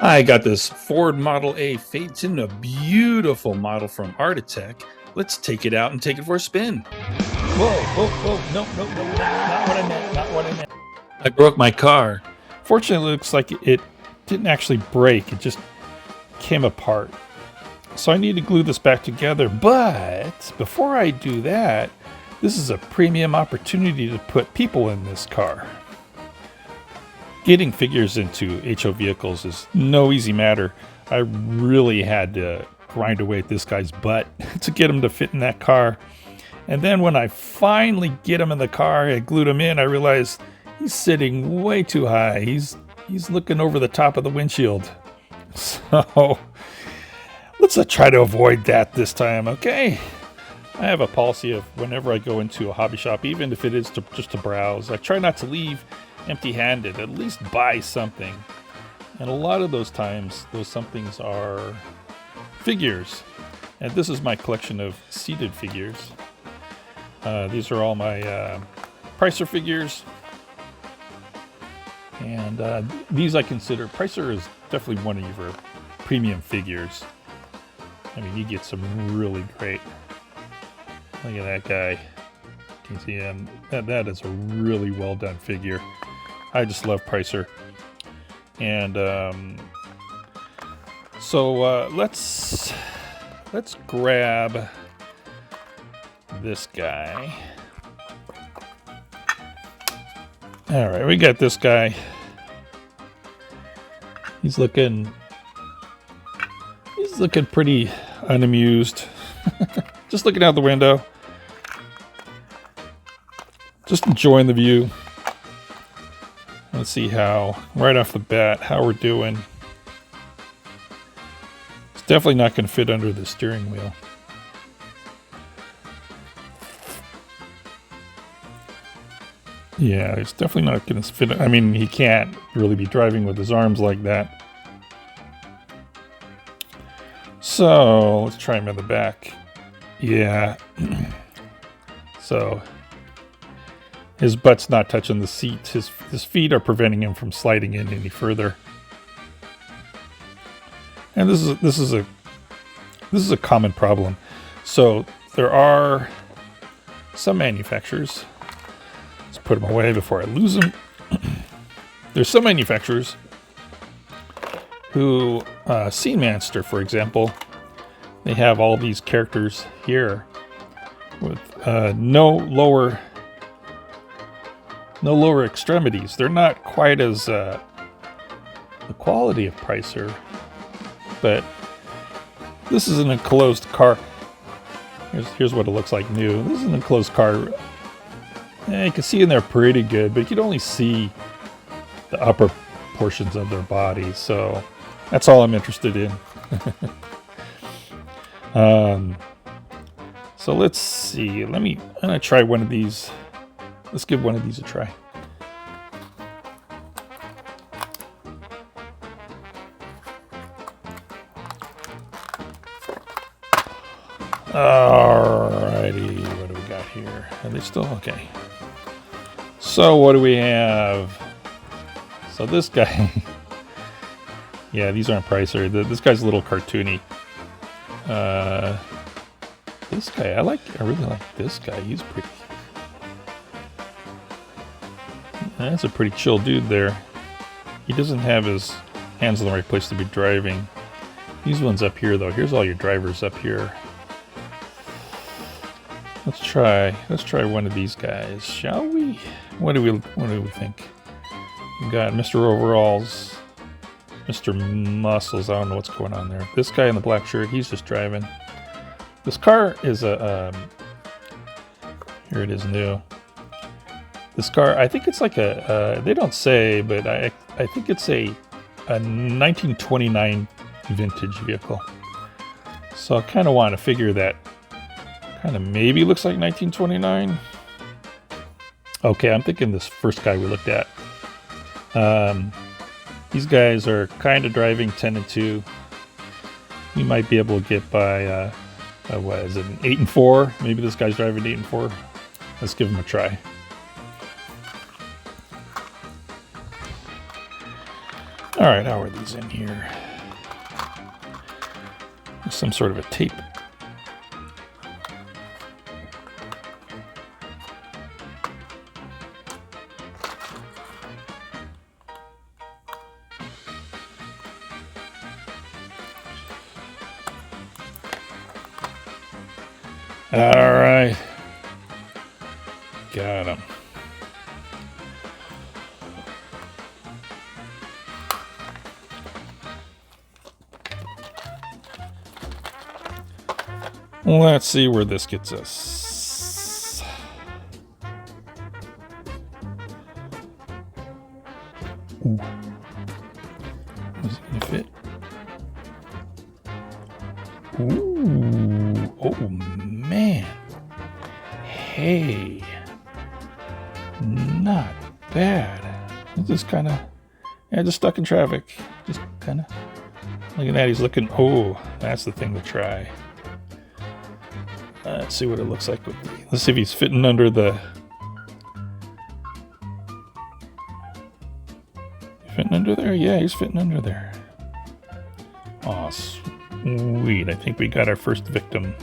I got this Ford Model A Phaeton, a beautiful model from Artitech. Let's take it out and take it for a spin. Whoa, no, not what I meant, not what I meant. I broke my car. Fortunately, it looks like it didn't actually break, it just came apart. So I need to glue this back together, but before I do that, this is a premium opportunity to put people in this car. Getting figures into HO vehicles is no easy matter. I really had to grind away at this guy's butt to get him to fit in that car. And then when I finally get him in the car, I glued him in, I realized he's sitting way too high. He's looking over the top of the windshield. So let's try to avoid that this time, okay? I have a policy of whenever I go into a hobby shop, even if it is just to browse, I try not to leave empty-handed, at least buy something. And a lot of those times, those somethings are figures. And this is my collection of seated figures. These are all my Preiser figures. And these I consider, Preiser is definitely one of your premium figures. I mean, you get some really great. Look at that guy. You can see him. That is a really well done figure. I just love Preiser. And so let's grab this guy. All right, we got this guy. He's looking pretty unamused. Just looking out the window. Just enjoying the view. Let's see how, right off the bat, how we're doing. It's definitely not going to fit under the steering wheel. Yeah, it's definitely not going to fit. I mean, he can't really be driving with his arms like that. So, let's try him in the back. Yeah. So, his butt's not touching the seat. His feet are preventing him from sliding in any further. And this is a common problem. So there are some manufacturers. Let's put them away before I lose them. There's some manufacturers who, Seamanster, for example, they have all these characters here with no lower extremities. They're not quite as the quality of Preiser, but this is an enclosed car. Here's what it looks like new. This is an enclosed car. You can see in there pretty good, but you can only see the upper portions of their body. So that's all I'm interested in. So let's see. I'm gonna try one of these. Let's give one of these a try. Alrighty, what do we got here? Are they still okay? So what do we have? So this guy, yeah, these aren't Preiser. This guy's a little cartoony. This guy, I really like this guy. He's pretty. That's a pretty chill dude there. He doesn't have his hands in the right place to be driving. These ones up here, though. Here's all your drivers up here. Let's try one of these guys, shall we? What do we think? We got Mr. Overalls, Mr. Muscles. I don't know what's going on there. This guy in the black shirt, he's just driving. This car is a here it is new. This car, I think it's like they don't say, but I think it's a 1929 vintage vehicle. So I kind of want to figure that kind of maybe looks like 1929. Okay, I'm thinking this first guy we looked at. These guys are kind of driving 10 and 2. We might be able to get by, what is it, an 8 and 4? Maybe this guy's driving 8 and 4. Let's give him a try. All right, how are these in here? There's some sort of a tape. All right. Got him. Let's see where this gets us. Ooh. Is it gonna fit? Ooh. Oh, man. Hey. Not bad. It's just kind of, yeah, just stuck in traffic. Just kind of, look at that. He's looking, oh, that's the thing to try. Let's see what it looks like. Let's see if he's fitting under the, fitting under there? Yeah, he's fitting under there. Aw, sweet. I think we got our first victim.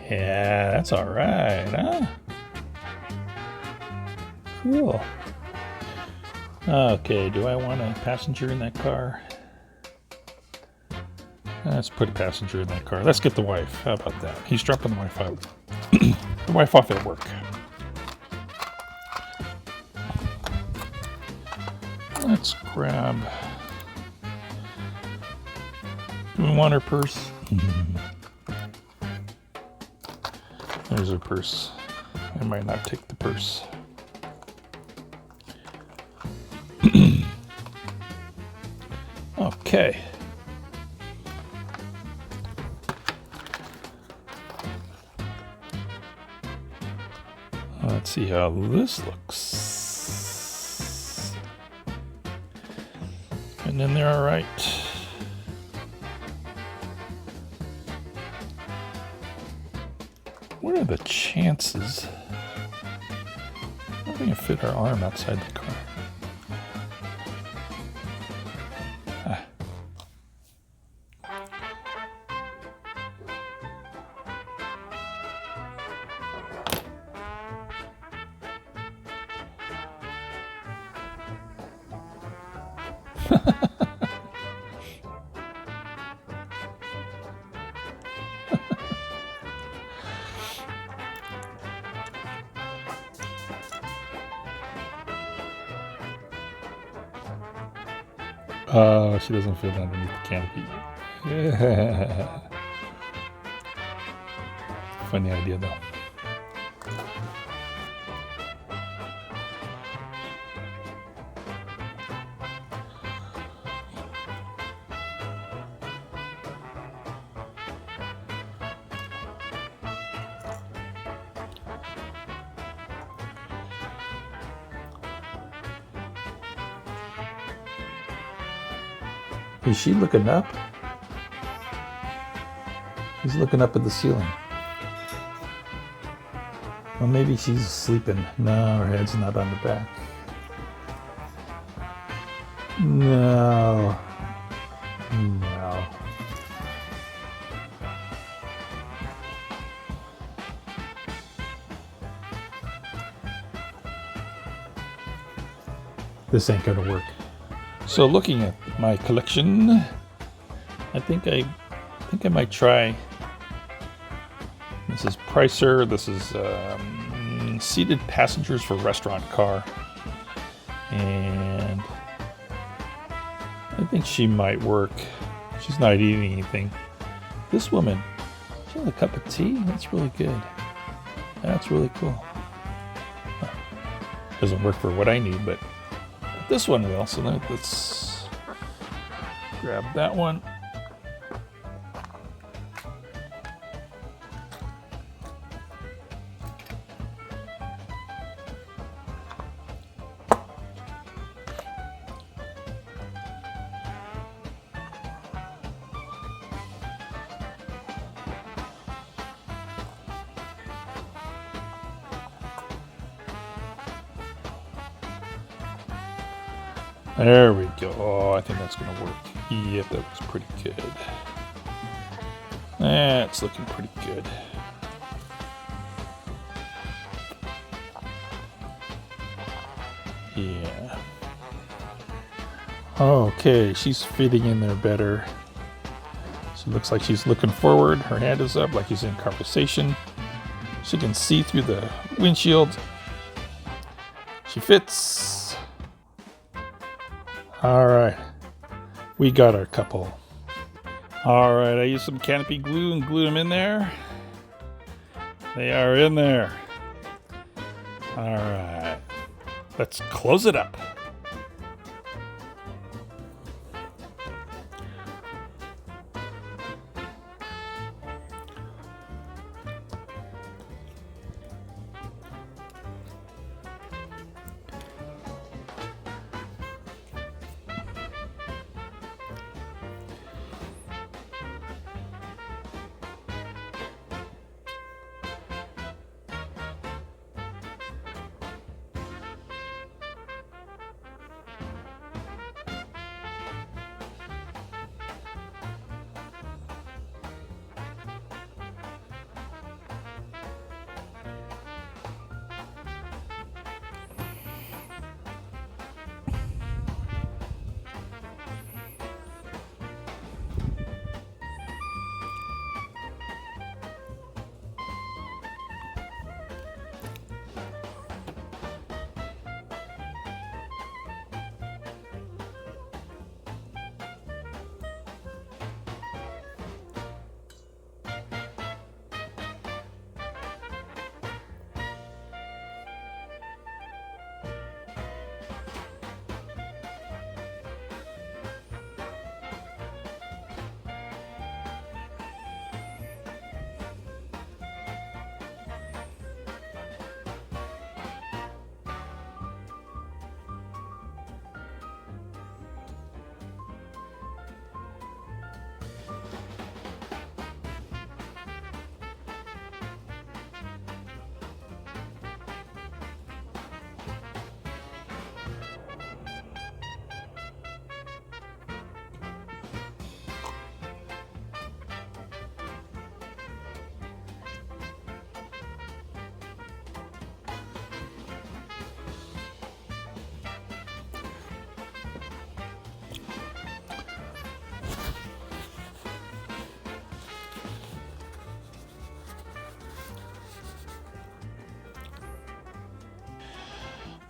Yeah, that's all right, huh? Cool. Okay, do I want a passenger in that car? Let's put a passenger in that car. Let's get the wife. How about that? He's dropping the wife out. The wife off at work. Let's grab... Do we want her purse? There's her purse. I might not take the purse. Okay. Let's see how this looks. And then they're all right. What are the chances? I think I fit our arm outside the car. She doesn't fit underneath the canopy. Yeah. Funny idea, though. Is she looking up? She's looking up at the ceiling. Well, maybe she's sleeping. No, her head's not on the back. No. No. This ain't gonna work. So looking at my collection, I think I might try. This is Preiser. This is seated passengers for restaurant car, and I think she might work. She's not eating anything. This woman, she has a cup of tea. That's really good. That's really cool. Doesn't work for what I need, but this one will. So let's grab that one. There we go. Oh, I think that's going to work. Yep, that looks pretty good. That's looking pretty good. Yeah. Okay, she's fitting in there better. She looks like she's looking forward. Her hand is up like she's in conversation. She can see through the windshield. She fits. All right. We got our couple. All right, I used some canopy glue and glued them in there. They are in there. All right. Let's close it up.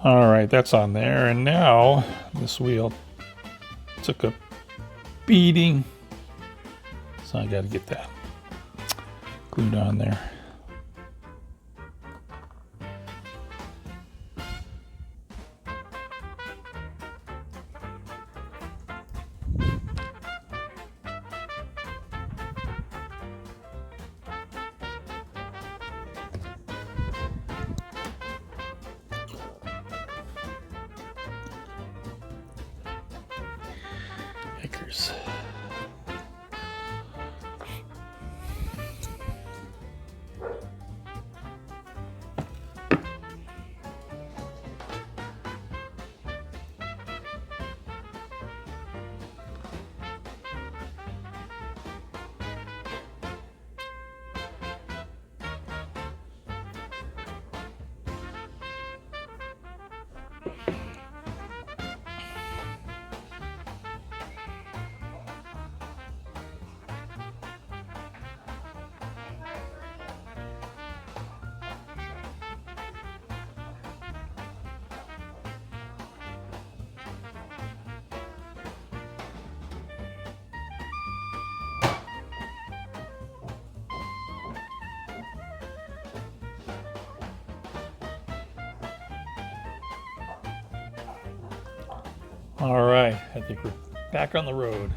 All right, that's on there. And now this wheel took a beating. So I got to get that glued on there. Yikers. All right, I think we're back on the road.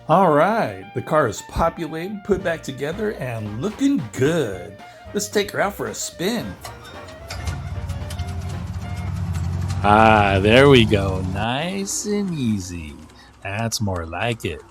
All right, the car is populated, put back together, and looking good. Let's take her out for a spin. Ah, there we go. Nice and easy. That's more like it.